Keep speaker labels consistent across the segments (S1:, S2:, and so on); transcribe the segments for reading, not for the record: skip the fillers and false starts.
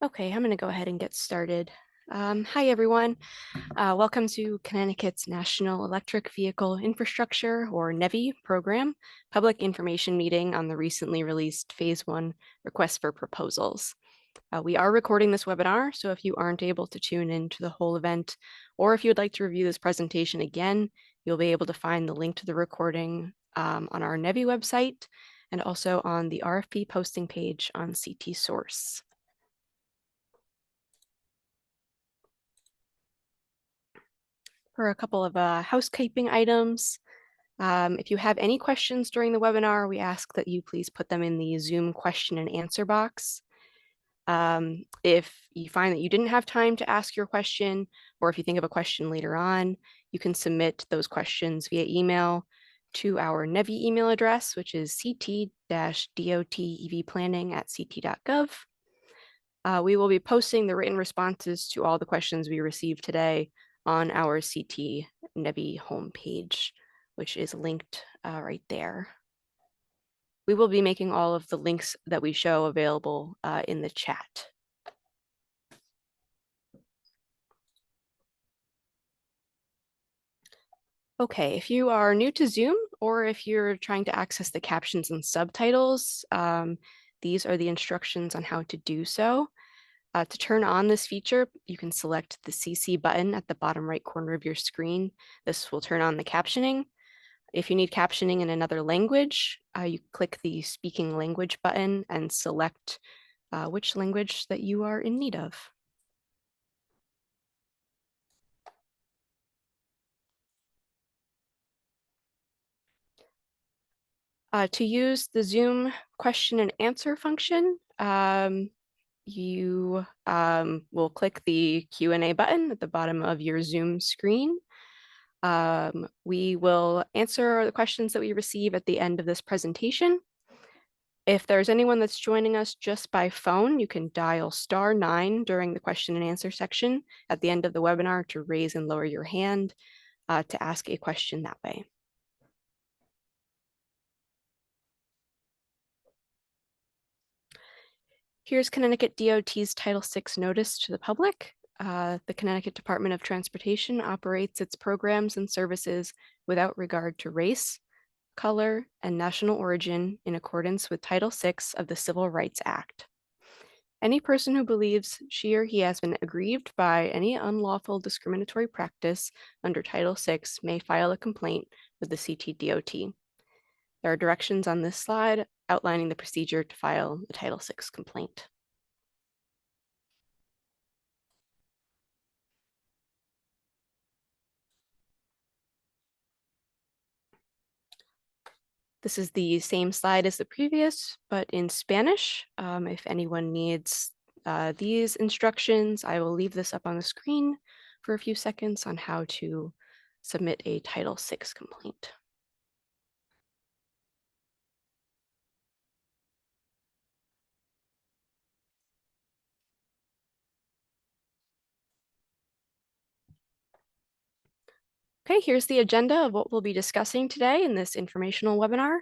S1: Okay, I'm going to go ahead and get started. Hi, everyone. Welcome to Connecticut's National Electric Vehicle Infrastructure, or NEVI program, public information meeting on the recently released Phase 1 request for proposals. We are recording this webinar, so if you aren't able to tune into the whole event, or if you would like to review this presentation again, you'll be able to find the link to the recording on our NEVI website and also on the RFP posting page on CT Source. For a couple of housekeeping items. If you have any questions during the webinar, we ask that you please put them in the Zoom question and answer box. If you find that you didn't have time to ask your question, or if you think of a question later on, you can submit those questions via email to our NEVI email address, which is ct-dot-evplanning@ct.gov. We will be posting the written responses to all the questions we received today on our CT NEVI homepage, which is linked right there. We will be making all of the links that we show available in the chat. Okay, if you are new to Zoom, or if you're trying to access the captions and subtitles, these are the instructions on how to do so. To turn on this feature, you can select the CC button at the bottom right corner of your screen. This will turn on the captioning. If you need captioning in another language, you click the speaking language button and select which language that you are in need of. To use the Zoom question and answer function, you will click the Q&A button at the bottom of your Zoom screen. We will answer the questions that we receive at the end of this presentation. If there's anyone that's joining us just by phone, you can dial *9 during the question and answer section at the end of the webinar to raise and lower your hand to ask a question that way. Here's Connecticut DOT's Title VI notice to the public. The Connecticut Department of Transportation operates its programs and services without regard to race, color, and national origin in accordance with Title VI of the Civil Rights Act. Any person who believes she or he has been aggrieved by any unlawful discriminatory practice under Title VI may file a complaint with the CTDOT. There are directions on this slide outlining the procedure to file the Title VI complaint. This is the same slide as the previous, but in Spanish. If anyone needs these instructions, I will leave this up on the screen for a few seconds on how to submit a Title VI complaint. Okay, here's the agenda of what we'll be discussing today in this informational webinar.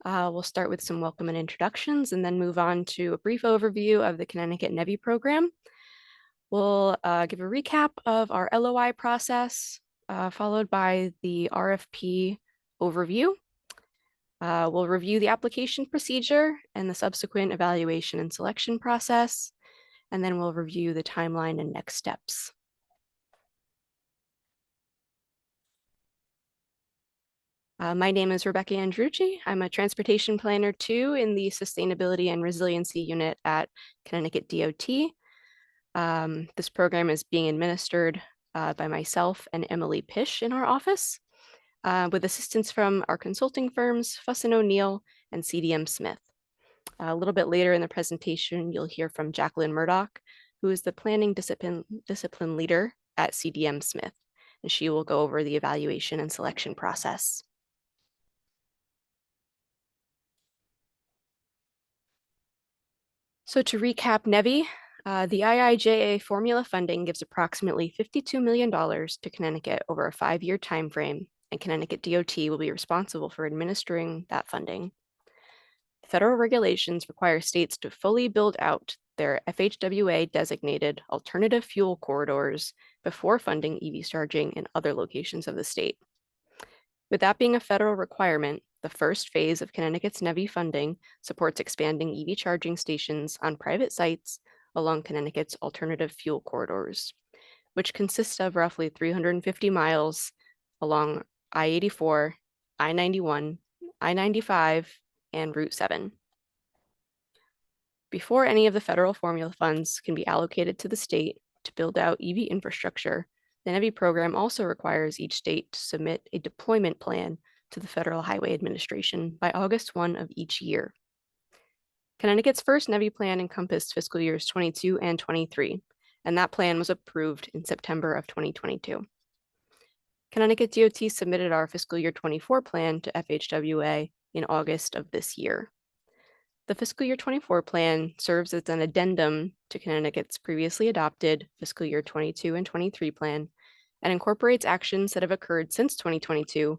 S1: We'll start with some welcome and introductions and then move on to a brief overview of the Connecticut NEVI program. We'll give a recap of our LOI process, followed by the RFP overview. We'll review the application procedure and the subsequent evaluation and selection process, and then we'll review the timeline and next steps. My name is Rebecca Andrucci. I'm a transportation planner too in the Sustainability and Resiliency Unit at Connecticut DOT. This program is being administered by myself and Emily Pish in our office, with assistance from our consulting firms, Fuss & O'Neill and CDM Smith. A little bit later in the presentation, you'll hear from Jacqueline Murdoch, who is the planning discipline leader at CDM Smith, and she will go over the evaluation and selection process. So to recap NEVI, the IIJA formula funding gives approximately $52 million to Connecticut over a 5-year timeframe, and Connecticut DOT will be responsible for administering that funding. Federal regulations require states to fully build out their FHWA designated alternative fuel corridors before funding EV charging in other locations of the state. With that being a federal requirement, the first phase of Connecticut's NEVI funding supports expanding EV charging stations on private sites along Connecticut's alternative fuel corridors, which consist of roughly 350 miles along I-84, I-91, I-95, and Route 7. Before any of the federal formula funds can be allocated to the state to build out EV infrastructure, the NEVI program also requires each state to submit a deployment plan to the Federal Highway Administration by August 1 of each year. Connecticut's first NEVI plan encompassed fiscal years 22 and 23, and that plan was approved in September of 2022. Connecticut DOT submitted our fiscal year 24 plan to FHWA in August of this year. The fiscal year 24 plan serves as an addendum to Connecticut's previously adopted fiscal year 22 and 23 plan and incorporates actions that have occurred since 2022,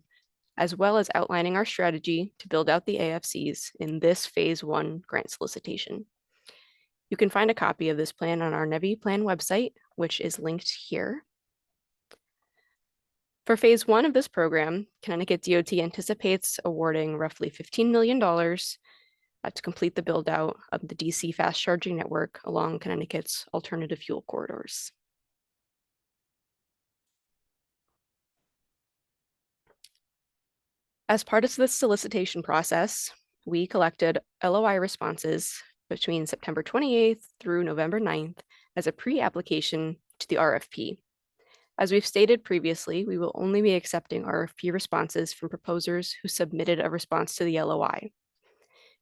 S1: as well as outlining our strategy to build out the AFCs in this phase 1 grant solicitation. You can find a copy of this plan on our NEVI plan website, which is linked here. For phase 1 of this program, Connecticut DOT anticipates awarding roughly $15 million to complete the build out of the DC fast charging network along Connecticut's alternative fuel corridors. As part of the solicitation process, we collected LOI responses between September 28th through November 9th as a pre-application to the RFP. As we've stated previously, we will only be accepting RFP responses from proposers who submitted a response to the LOI.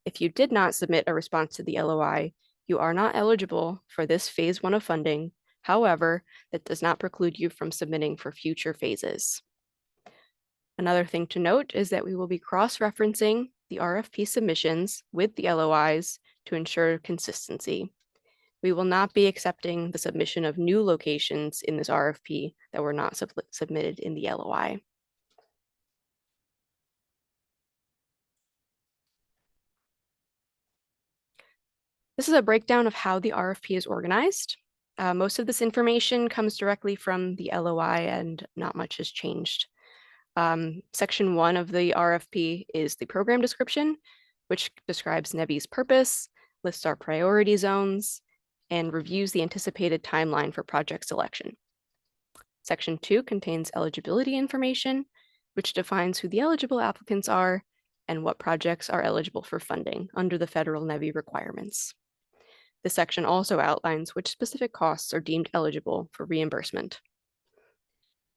S1: If you did not submit a response to the LOI, you are not eligible for this phase 1 of funding. However, that does not preclude you from submitting for future phases. Another thing to note is that we will be cross-referencing the RFP submissions with the LOIs to ensure consistency. We will not be accepting the submission of new locations in this RFP that were not submitted in the LOI. This is a breakdown of how the RFP is organized. Most of this information comes directly from the LOI and not much has changed. Section 1 of the RFP is the program description, which describes NEVI's purpose, lists our priority zones, and reviews the anticipated timeline for project selection. Section 2 contains eligibility information, which defines who the eligible applicants are and what projects are eligible for funding under the federal NEVI requirements. This section also outlines which specific costs are deemed eligible for reimbursement.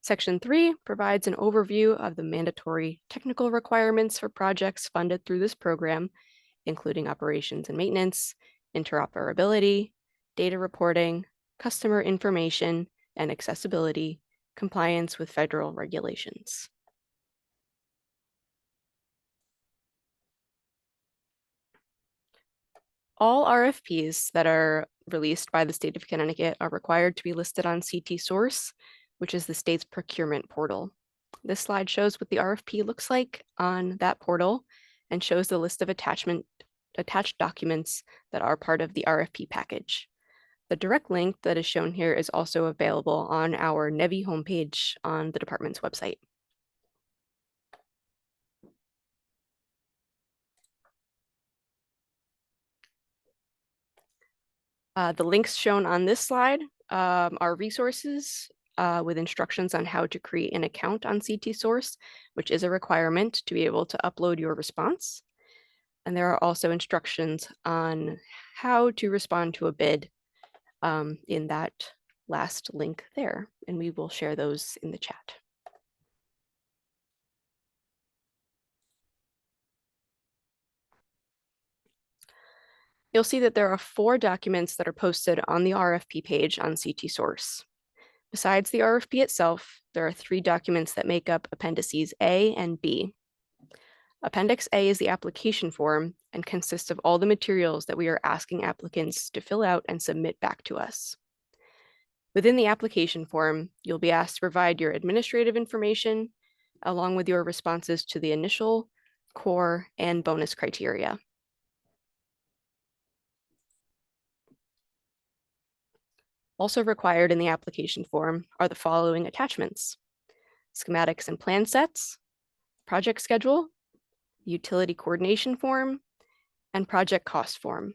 S1: Section 3 provides an overview of the mandatory technical requirements for projects funded through this program, including operations and maintenance, interoperability, data reporting, customer information, and accessibility, compliance with federal regulations. All RFPs that are released by the state of Connecticut are required to be listed on CT Source, which is the state's procurement portal. This slide shows what the RFP looks like on that portal and shows the list of attached documents that are part of the RFP package. The direct link that is shown here is also available on our NEVI homepage on the department's website. The links shown on this slide are resources with instructions on how to create an account on CT Source, which is a requirement to be able to upload your response. And there are also instructions on how to respond to a bid in that last link there, and we will share those in the chat. You'll see that there are 4 documents that are posted on the RFP page on CT Source. Besides the RFP itself, there are 3 documents that make up Appendices A and B. Appendix A is the application form and consists of all the materials that we are asking applicants to fill out and submit back to us. Within the application form, you'll be asked to provide your administrative information along with your responses to the initial, core, and bonus criteria. Also required in the application form are the following attachments: schematics and plan sets, project schedule, utility coordination form, and project cost form.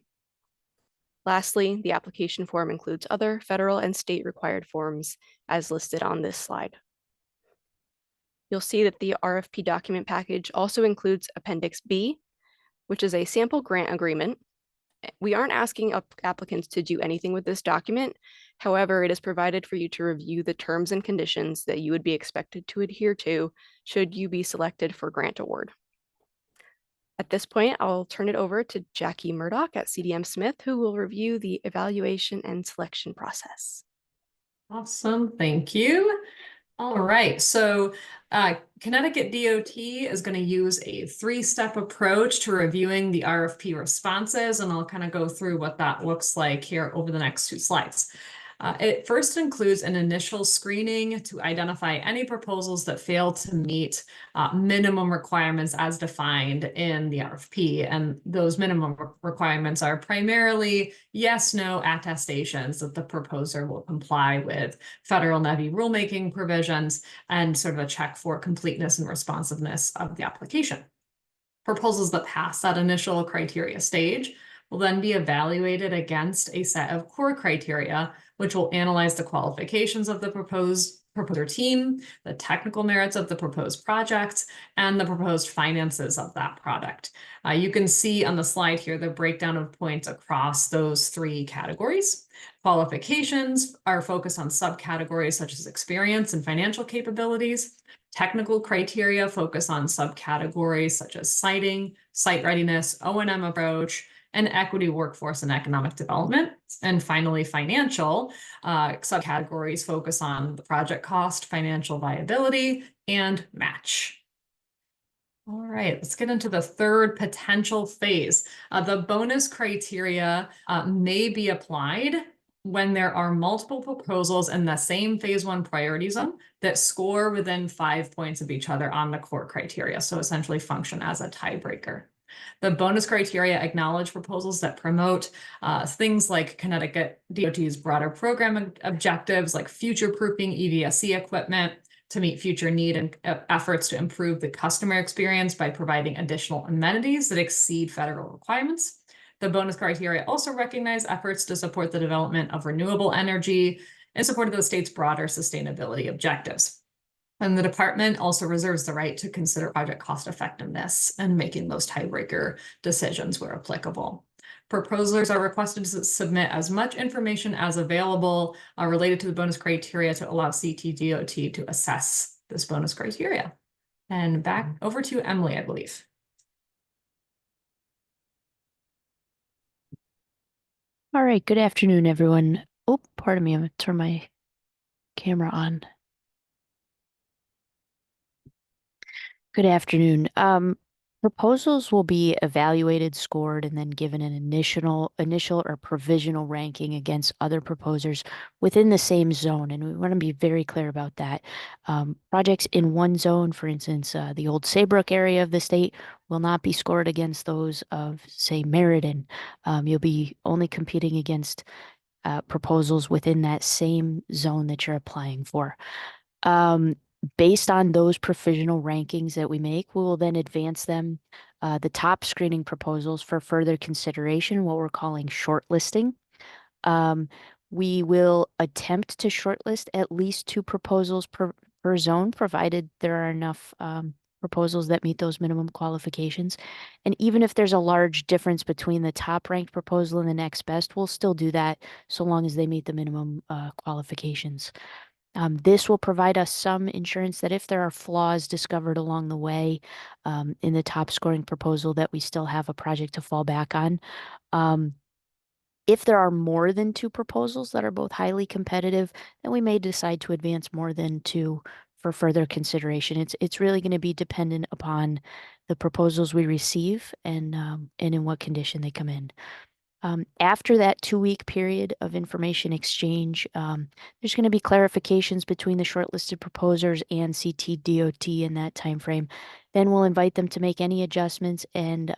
S1: Lastly, the application form includes other federal and state required forms as listed on this slide. You'll see that the RFP document package also includes Appendix B, which is a sample grant agreement. We aren't asking applicants to do anything with this document. However, it is provided for you to review the terms and conditions that you would be expected to adhere to should you be selected for grant award. At this point, I'll turn it over to Jackie Murdoch at CDM Smith, who will review the evaluation and selection process.
S2: Awesome, thank you. All right, so Connecticut DOT is going to use a three-step approach to reviewing the RFP responses, and I'll kind of go through what that looks like here over the next 2 slides. It first includes an initial screening to identify any proposals that fail to meet minimum requirements as defined in the RFP. And those minimum requirements are primarily yes, no attestations that the proposer will comply with federal NEVI rulemaking provisions and sort of a check for completeness and responsiveness of the application. Proposals that pass that initial criteria stage will then be evaluated against a set of core criteria, which will analyze the qualifications of the proposer team, the technical merits of the proposed project, and the proposed finances of that product. You can see on the slide here the breakdown of points across those 3 categories. Qualifications are focused on subcategories such as experience and financial capabilities. Technical criteria focus on subcategories such as siting, site readiness, O&M approach, and equity, workforce, and economic development. And finally, financial subcategories focus on the project cost, financial viability, and match. All right, let's get into the third potential phase. The bonus criteria may be applied when there are multiple proposals in the same phase 1 priority zone that score within 5 points of each other on the core criteria, so essentially function as a tiebreaker. The bonus criteria acknowledge proposals that promote things like Connecticut DOT's broader program objectives, like future-proofing EVSE equipment to meet future need and efforts to improve the customer experience by providing additional amenities that exceed federal requirements. The bonus criteria also recognize efforts to support the development of renewable energy in support of the state's broader sustainability objectives. And the department also reserves the right to consider project cost effectiveness and making those tiebreaker decisions where applicable. Proposers are requested to submit as much information as available related to the bonus criteria to allow CTDOT to assess this bonus criteria. And back over to Emily, I believe.
S3: All right, good afternoon, everyone. Oh, pardon me, I'm gonna turn my camera on. Good afternoon. Proposals will be evaluated, scored, and then given an initial or provisional ranking against other proposers within the same zone. And we want to be very clear about that. Projects in one zone, for instance, the old Saybrook area of the state, will not be scored against those of, say, Meriden. You'll be only competing against proposals within that same zone that you're applying for. Based on those provisional rankings that we make, we will then advance them, the top screening proposals for further consideration, what we're calling shortlisting. We will attempt to shortlist at least 2 proposals per zone, provided there are enough proposals that meet those minimum qualifications. And even if there's a large difference between the top ranked proposal and the next best, we'll still do that so long as they meet the minimum qualifications. This will provide us some insurance that if there are flaws discovered along the way in the top scoring proposal, that we still have a project to fall back on. If there are more than 2 proposals that are both highly competitive, then we may decide to advance more than 2 for further consideration. It's really going to be dependent upon the proposals we receive and in what condition they come in. After that 2-week period of information exchange, there's going to be clarifications between the shortlisted proposers and CTDOT in that time frame. Then we'll invite them to make any adjustments and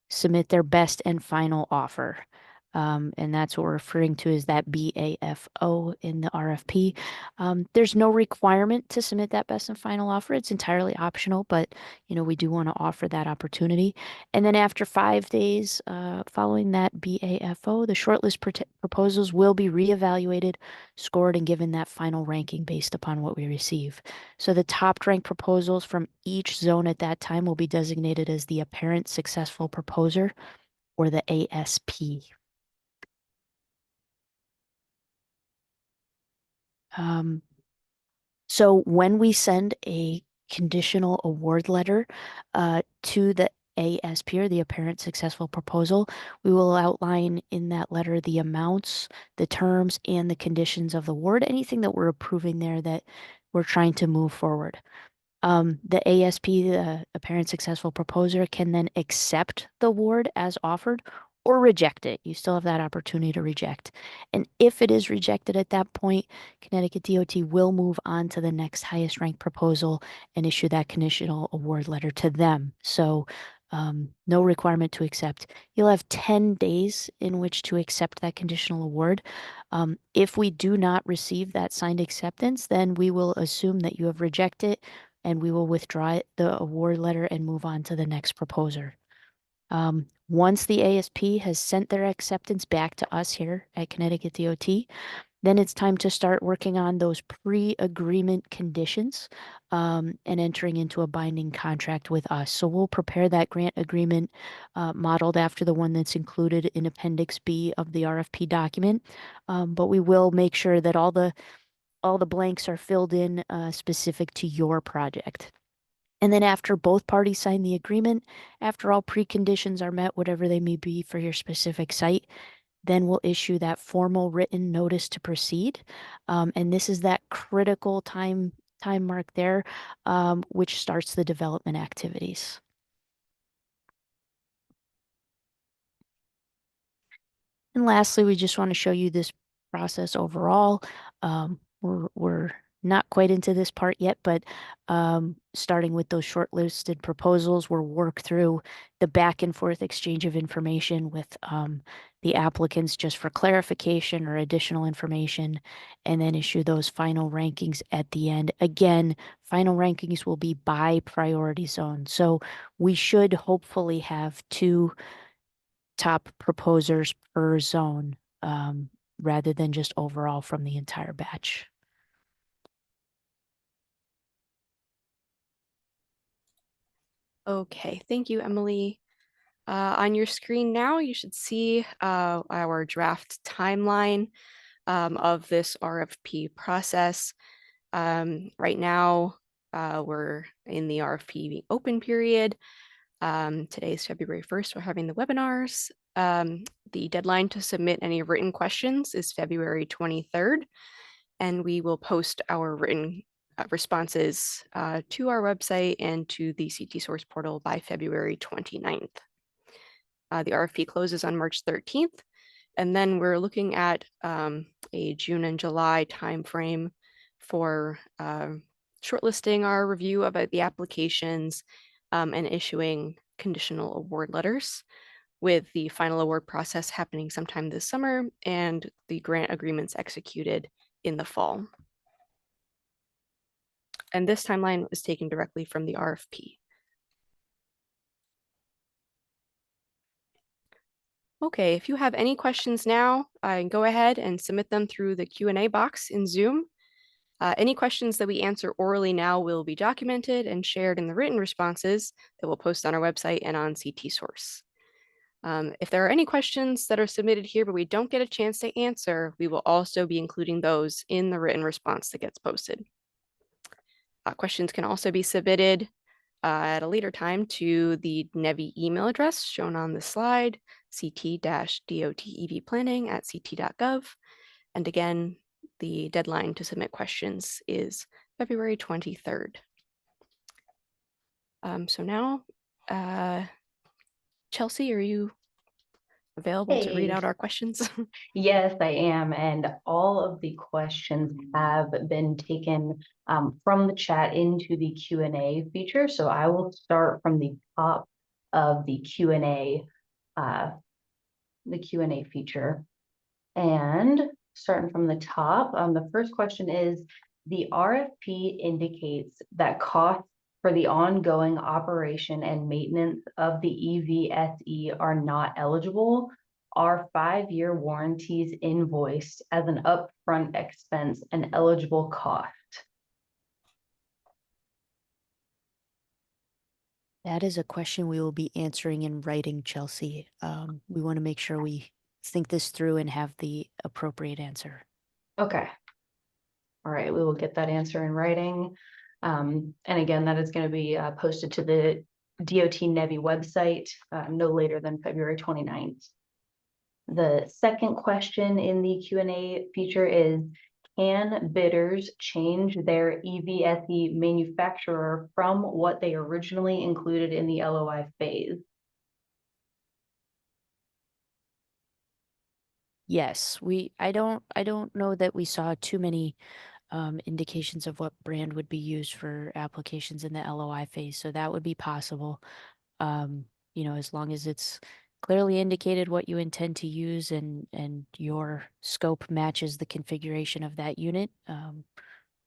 S3: submit their best and final offer. And that's what we're referring to as that BAFO in the RFP. There's no requirement to submit that best and final offer. It's entirely optional, but we do want to offer that opportunity. And then after 5 days following that BAFO, the shortlist proposals will be reevaluated, scored, and given that final ranking based upon what we receive. So the top ranked proposals from each zone at that time will be designated as the apparent successful proposer, or the ASP. So when we send a conditional award letter to the ASP, or the apparent successful proposal, we will outline in that letter the amounts, the terms, and the conditions of the award, anything that we're approving there that we're trying to move forward. The ASP, the apparent successful proposer, can then accept the award as offered or reject it. You still have that opportunity to reject. And if it is rejected at that point, Connecticut DOT will move on to the next highest ranked proposal and issue that conditional award letter to them. So no requirement to accept. You'll have 10 days in which to accept that conditional award. If we do not receive that signed acceptance, then we will assume that you have rejected it, and we will withdraw the award letter and move on to the next proposer. Once the ASP has sent their acceptance back to us here at Connecticut DOT, then it's time to start working on those pre-agreement conditions and entering into a binding contract with us. So we'll prepare that grant agreement modeled after the one that's included in Appendix B of the RFP document, but we will make sure that all the blanks are filled in specific to your project. And then after both parties sign the agreement, after all preconditions are met, whatever they may be for your specific site, then we'll issue that formal written notice to proceed. And this is that critical time mark there, which starts the development activities. And lastly, we just want to show you this process overall. We're not quite into this part yet, but starting with those shortlisted proposals, we'll work through the back and forth exchange of information with the applicants just for clarification or additional information, and then issue those final rankings at the end. Again, final rankings will be by priority zone. So we should hopefully have 2 top proposers per zone rather than just overall from the entire batch.
S1: Okay, thank you, Emily. On your screen now, you should see our draft timeline of this RFP process. Right now, we're in the RFP open period. Today is February 1st. We're having the webinars. The deadline to submit any written questions is February 23rd, and we will post our written responses to our website and to the CT Source portal by February 29th. The RFP closes on March 13th, and then we're looking at a June and July timeframe for shortlisting our review about the applications and issuing conditional award letters, with the final award process happening sometime this summer and the grant agreements executed in the fall. And this timeline was taken directly from the RFP. Okay, if you have any questions now, go ahead and submit them through the Q&A box in Zoom. Any questions that we answer orally now will be documented and shared in the written responses that we'll post on our website and on CT Source. If there are any questions that are submitted here but we don't get a chance to answer, we will also be including those in the written response that gets posted. Questions can also be submitted at a later time to the NEVI email address shown on the slide, ct-dotevplanning@ct.gov. And again, the deadline to submit questions is February 23rd. So now, Chelsea, are you available to read out our questions?
S4: Yes, I am. And all of the questions have been taken from the chat into the Q&A feature. So I will start from the top of the Q&A the Q&A feature. And starting from the top, the first question is, the RFP indicates that costs for the ongoing operation and maintenance of the EVSE are not eligible. Are 5-year warranties invoiced as an upfront expense and eligible cost?
S3: That is a question we will be answering in writing, Chelsea. We want to make sure we think this through and have the appropriate answer.
S4: Okay. All right, we will get that answer in writing. And again, that is going to be posted to the DOT NEVI website no later than February 29th. The second question in the Q&A feature is, can bidders change their EVSE manufacturer from what they originally included in the LOI phase?
S3: Yes, I don't know that we saw too many indications of what brand would be used for applications in the LOI phase, so that would be possible. As long as it's clearly indicated what you intend to use and your scope matches the configuration of that unit,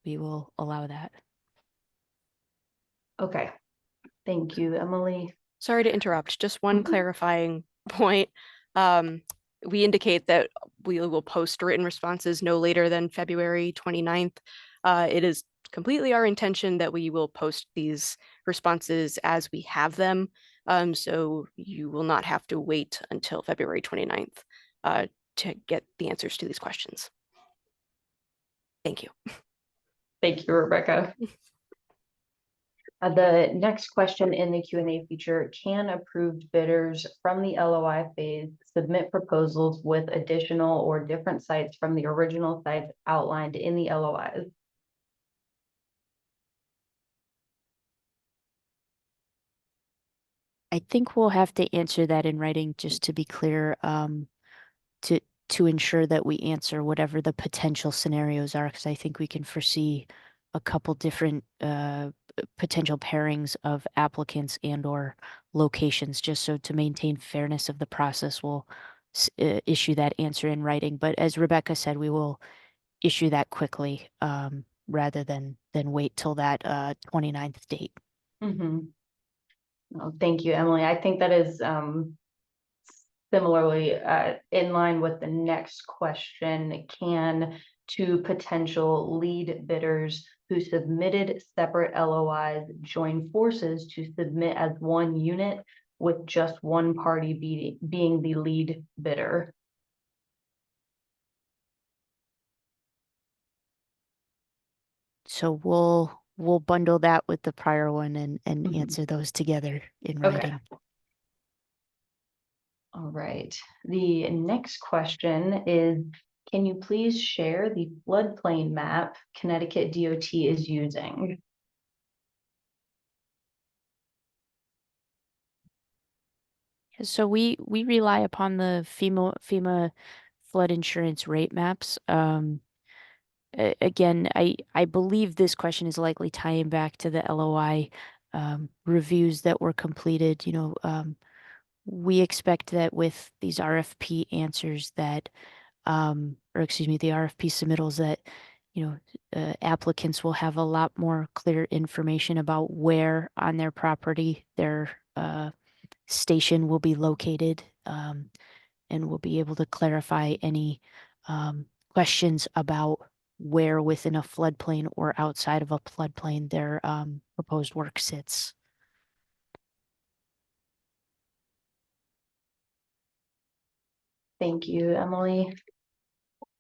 S3: we will allow that.
S4: Okay, thank you, Emily.
S1: Sorry to interrupt, just one clarifying point. We indicate that we will post written responses no later than February 29th. It is completely our intention that we will post these responses as we have them. So you will not have to wait until February 29th to get the answers to these questions. Thank you.
S4: Thank you, Rebecca. The next question in the Q&A feature, can approved bidders from the LOI phase submit proposals with additional or different sites from the original sites outlined in the LOIs?
S3: I think we'll have to answer that in writing just to be clear, to ensure that we answer whatever the potential scenarios are, because I think we can foresee a couple different potential pairings of applicants and or locations. Just so to maintain fairness of the process, we'll issue that answer in writing. But as Rebecca said, we will issue that quickly rather than wait till that 29th date.
S4: Mm-hmm. Oh, thank you, Emily. I think that is similarly in line with the next question. Can two potential lead bidders who submitted separate LOIs join forces to submit as one unit with just one party being the lead bidder?
S3: So we'll bundle that with the prior one and
S4: Mhm.
S3: answer those together in
S4: Okay.
S3: writing.
S4: All right. The next question is, can you please share the floodplain map Connecticut DOT is using?
S3: So we rely upon the FEMA flood insurance rate maps. Again, I believe this question is likely tying back to the LOI reviews that were completed. We expect that with these RFP answers that, or excuse me, the RFP submittals that, applicants will have a lot more clear information about where on their property their station will be located, and will be able to clarify any questions about where within a floodplain or outside of a floodplain their proposed work sits.
S4: Thank you, Emily.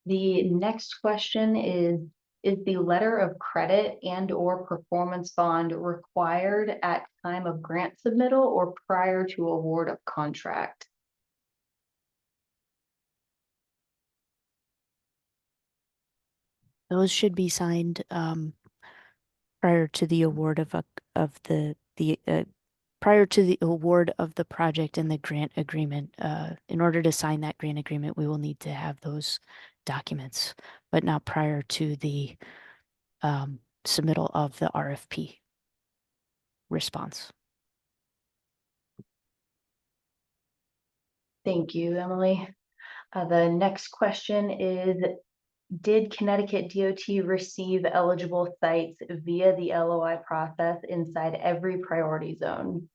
S4: The next question is the letter of credit and or performance bond required at time of grant submittal or prior to award of contract?
S3: Those should be signed prior to the award of prior to the award of the project and the grant agreement. In order to sign that grant agreement, we will need to have those documents, but not prior to the submittal of the RFP response.
S4: Thank you, Emily. The next question is, did Connecticut DOT receive eligible sites via the LOI process inside every priority zone?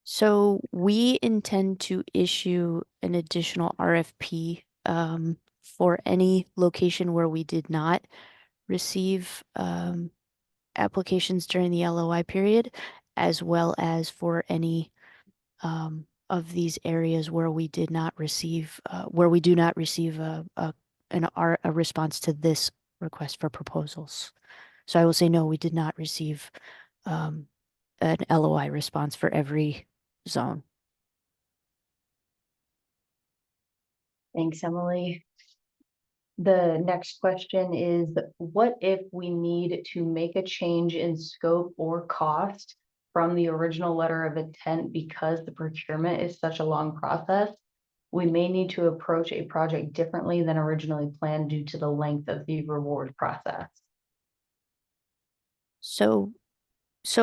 S3: So we intend to issue an additional RFP for any location where we did not receive applications during the LOI period, as well as for any of these areas where we did not receive, where we do not receive a response to this request for proposals. So I will say no, we did not receive an LOI response for every zone.
S4: Thanks, Emily. The next question is, what if we need to make a change in scope or cost from the original letter of intent because the procurement is such a long process? We may need to approach a project differently than originally planned due to the length of the reward process.
S3: So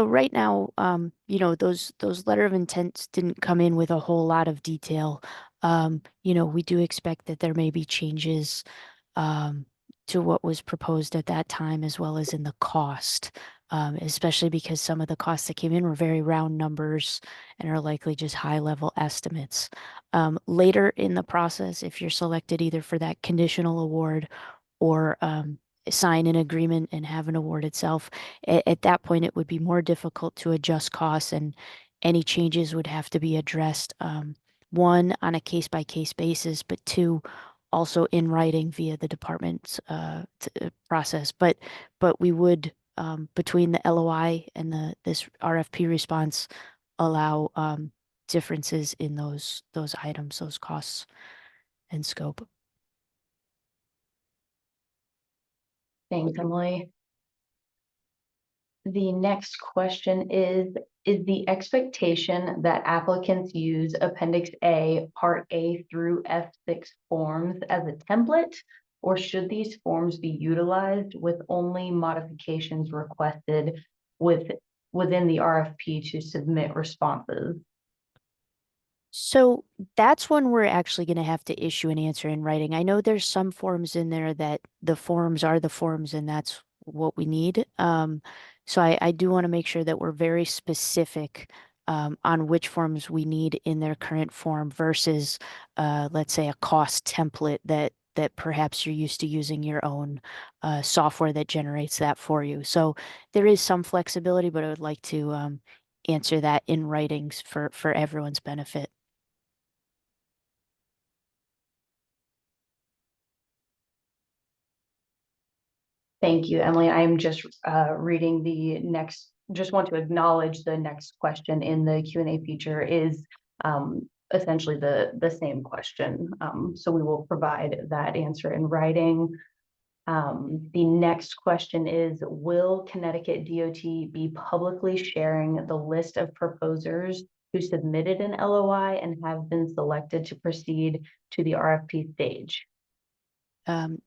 S3: right now, those letter of intents didn't come in with a whole lot of detail. We do expect that there may be changes to what was proposed at that time, as well as in the cost, especially because some of the costs that came in were very round numbers and are likely just high level estimates. Later in the process, if you're selected either for that conditional award or sign an agreement and have an award itself, at that point, it would be more difficult to adjust costs, and any changes would have to be addressed, one, on a case-by-case basis, but two, also in writing via the department's process. But we would, between the LOI and this RFP response, allow differences in those items, those costs and scope.
S4: Thanks, Emily. The next question is the expectation that applicants use Appendix A, Part A through F6 forms as a template, or should these forms be utilized with only modifications requested within the RFP to submit responses?
S3: So that's when we're actually going to have to issue an answer in writing. I know there's some forms in there that the forms are the forms and that's what we need. So I do want to make sure that we're very specific on which forms we need in their current form versus, let's say, a cost template that perhaps you're used to using your own software that generates that for you. So there is some flexibility, but I would like to answer that in writings for everyone's benefit.
S4: Thank you, Emily. I'm just reading the next, just want to acknowledge the next question in the Q&A feature is essentially the same question. So we will provide that answer in writing. The next question is, will Connecticut DOT be publicly sharing the list of proposers who submitted an LOI and have been selected to proceed to the RFP stage?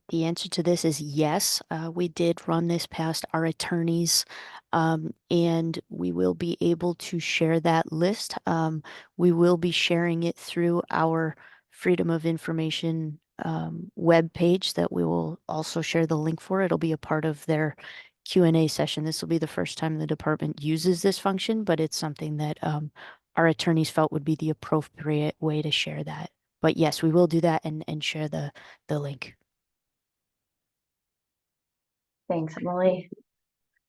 S3: The answer to this is yes. We did run this past our attorneys, and we will be able to share that list. We will be sharing it through our Freedom of Information web page that we will also share the link for. It'll be a part of their Q&A session. This will be the first time the department uses this function, but it's something that our attorneys felt would be the appropriate way to share that. But yes, we will do that and share the link.
S4: Thanks, Emily.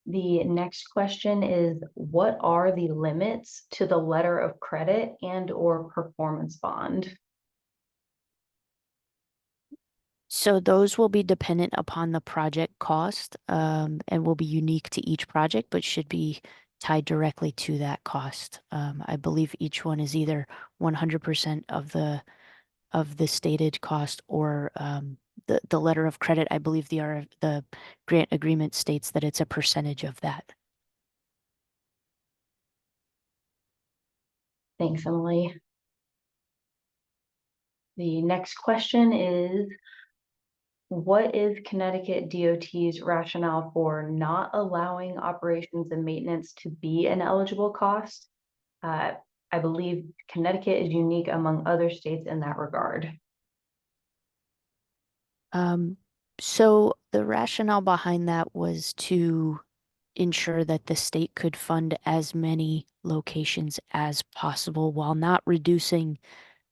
S4: The next question is, what are the limits to the letter of credit and or performance bond?
S3: So those will be dependent upon the project cost, and will be unique to each project, but should be tied directly to that cost. I believe each one is either 100% of the stated cost, or the letter of credit. I believe the grant agreement states that it's a percentage of that.
S4: Thanks, Emily. The next question is, what is Connecticut DOT's rationale for not allowing operations and maintenance to be an eligible cost? I believe Connecticut is unique among other states in that regard.
S3: So the rationale behind that was to ensure that the state could fund as many locations as possible while not reducing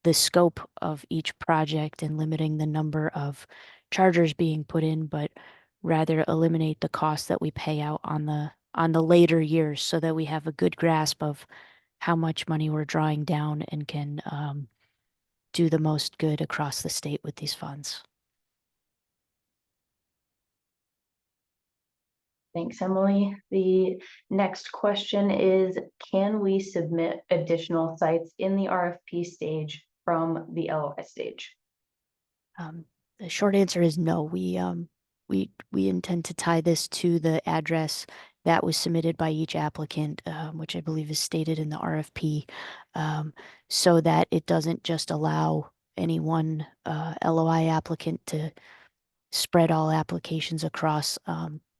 S3: the scope of each project and limiting the number of chargers being put in, but rather eliminate the cost that we pay out on the later years so that we have a good grasp of how much money we're drawing down and can do the most good across the state with these funds.
S4: Thanks, Emily. The next question is, can we submit additional sites in the RFP stage from the LOI stage?
S3: The short answer is no. We intend to tie this to the address that was submitted by each applicant, which I believe is stated in the RFP, so that it doesn't just allow any one LOI applicant to spread all applications across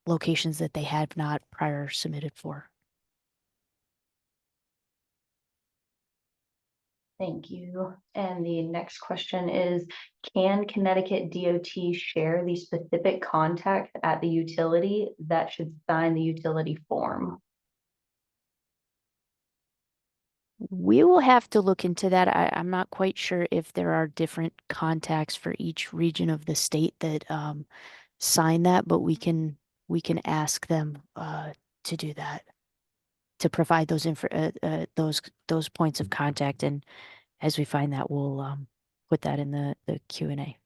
S3: locations that they had not prior submitted for.
S4: Thank you. And the next question is, can Connecticut DOT share the specific contact at the utility that should sign the utility form?
S3: We will have to look into that. I'm not quite sure if there are different contacts for each region of the state that sign that, but we can ask them to do that, to provide those points of contact, and as we find that, we'll put that in the Q&A.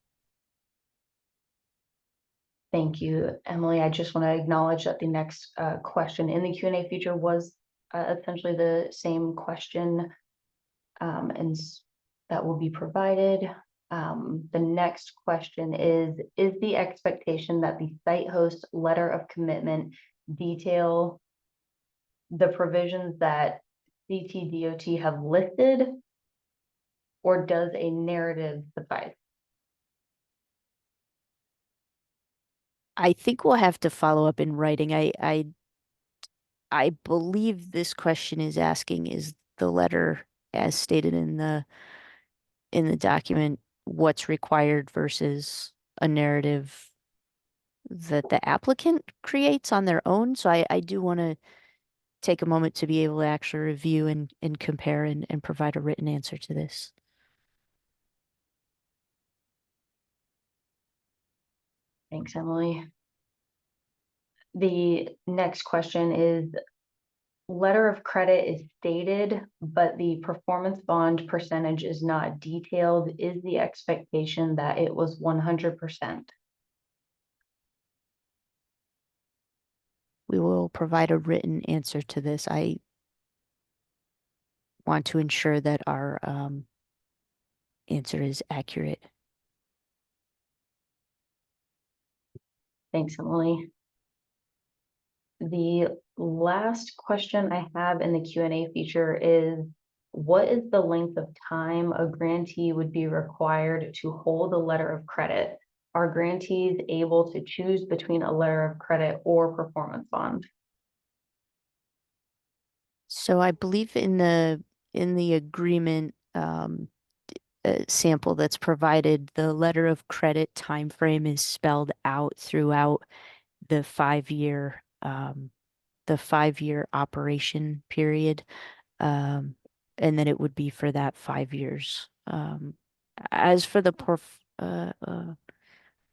S4: Thank you, Emily. I just want to acknowledge that the next question in the Q&A feature was essentially the same question, and that will be provided. The next question is the expectation that the site host letter of commitment detail the provisions that CTDOT have listed, or does a narrative suffice?
S3: I think we'll have to follow up in writing. I believe this question is asking, is the letter as stated in the document what's required versus a narrative that the applicant creates on their own. So I do want to take a moment to be able to actually review and compare and provide a written answer to this.
S4: Thanks, Emily. The next question is, letter of credit is stated, but the performance bond percentage is not detailed. Is the expectation that it was 100%?
S3: We will provide a written answer to this. I want to ensure that our answer is accurate.
S4: Thanks, Emily. The last question I have in the Q&A feature is, what is the length of time a grantee would be required to hold a letter of credit? Are grantees able to choose between a letter of credit or performance bond?
S3: So I believe in the agreement sample that's provided, the letter of credit timeframe is spelled out throughout the 5-year operation period, and then it would be for that 5 years. As for the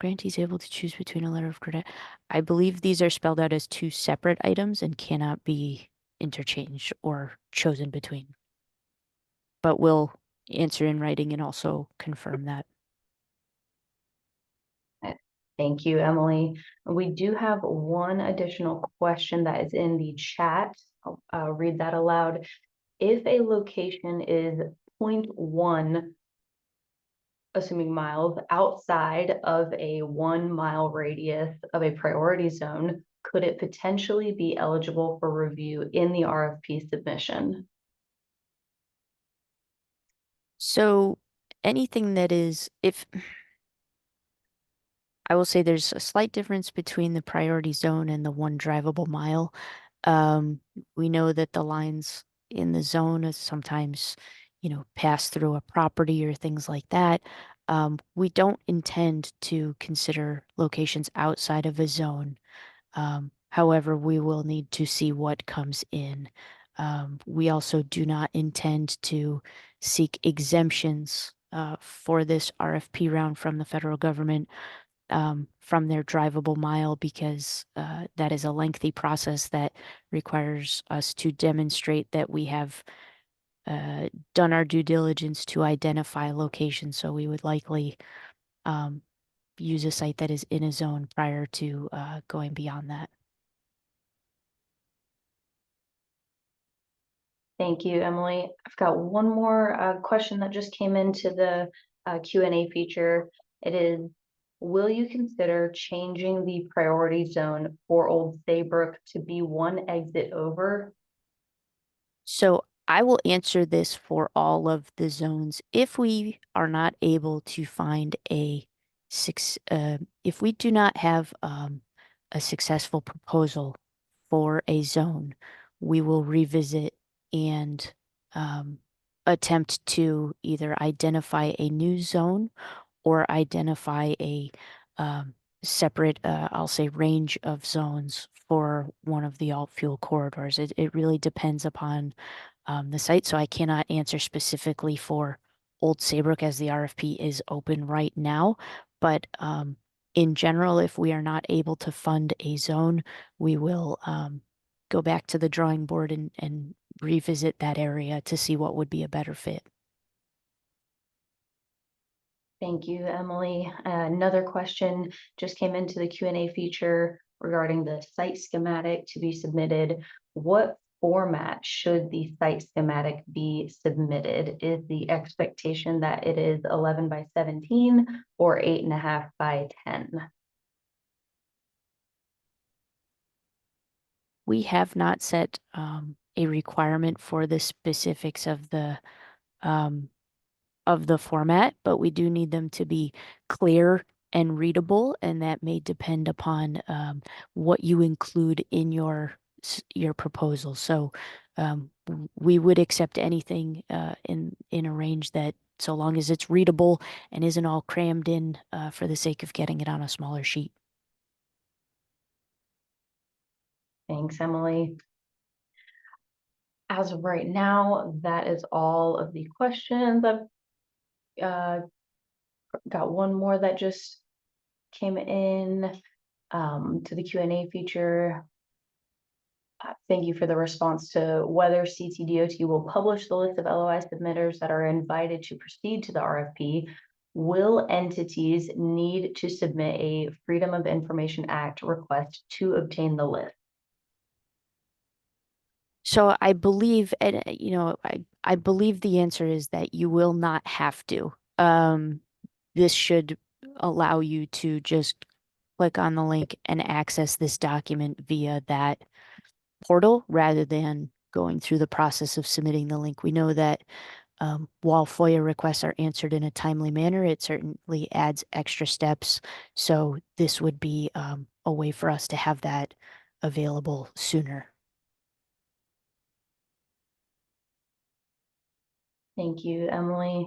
S3: grantees able to choose between a letter of credit, I believe these are spelled out as 2 separate items and cannot be interchanged or chosen between. But we'll answer in writing and also confirm that.
S4: Thank you, Emily. We do have one additional question that is in the chat. I'll read that aloud. If a location is 0.1, assuming miles, outside of a 1-mile radius of a priority zone, could it potentially be eligible for review in the RFP submission?
S3: So anything that is, if I will say there's a slight difference between the priority zone and the 1 drivable mile. We know that the lines in the zone, sometimes, pass through a property or things like that. We don't intend to consider locations outside of a zone. However, we will need to see what comes in. We also do not intend to seek exemptions for this RFP round from the federal government from their drivable mile, because that is a lengthy process that requires us to demonstrate that we have done our due diligence to identify locations. So we would likely use a site that is in a zone prior to going beyond that.
S4: Thank you, Emily. I've got one more question that just came into the Q&A feature. It is, will you consider changing the priority zone for Old Saybrook to be one exit over?
S3: So I will answer this for all of the zones. If we are not able to find if we do not have a successful proposal for a zone, we will revisit and attempt to either identify a new zone or identify a separate, I'll say, range of zones for one of the alt fuel corridors. It really depends upon the site, so I cannot answer specifically for Old Saybrook as the RFP is open right now. But in general, if we are not able to fund a zone, we will go back to the drawing board and revisit that area to see what would be a better fit.
S4: Thank you, Emily. Another question just came into the Q&A feature regarding the site schematic to be submitted. What format should the site schematic be submitted? Is the expectation that it is 11 by 17 or 8.5 by 10?
S3: We have not set a requirement for the specifics of the format, but we do need them to be clear and readable, and that may depend upon what you include in your proposal. So we would accept anything in a range that, so long as it's readable and isn't all crammed in for the sake of getting it on a smaller sheet.
S4: Thanks, Emily. As of right now, that is all of the questions. I've got one more that just came in to the Q&A feature. Thank you for the response to whether CTDOT will publish the list of LOI submitters that are invited to proceed to the RFP. Will entities need to submit a Freedom of Information Act request to obtain the list?
S3: So I believe, and I believe the answer is that you will not have to. This should allow you to just click on the link and access this document via that portal rather than going through the process of submitting the link. We know that while FOIA requests are answered in a timely manner, it certainly adds extra steps. So this would be a way for us to have that available sooner.
S4: Thank you, Emily.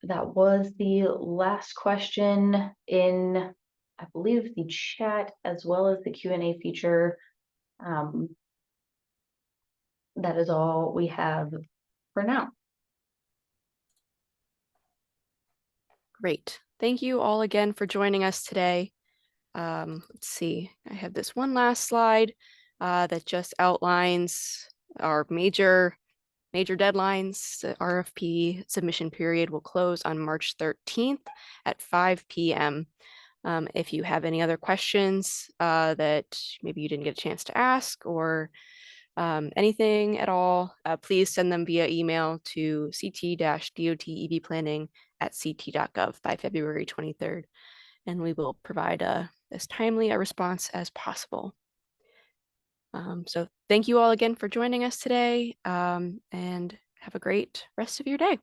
S4: That was the last question in, I believe, the chat as well as the Q&A feature. That is all we have for now.
S1: Great. Thank you all again for joining us today. Let's see, I have this one last slide that just outlines our major deadlines. The RFP submission period will close on March 13th at 5 p.m. If you have any other questions that maybe you didn't get a chance to ask, or anything at all, please send them via email to ct-dot-evplanning@ct.gov by February 23rd, and we will provide as timely a response as possible. So thank you all again for joining us today, and have a great rest of your day.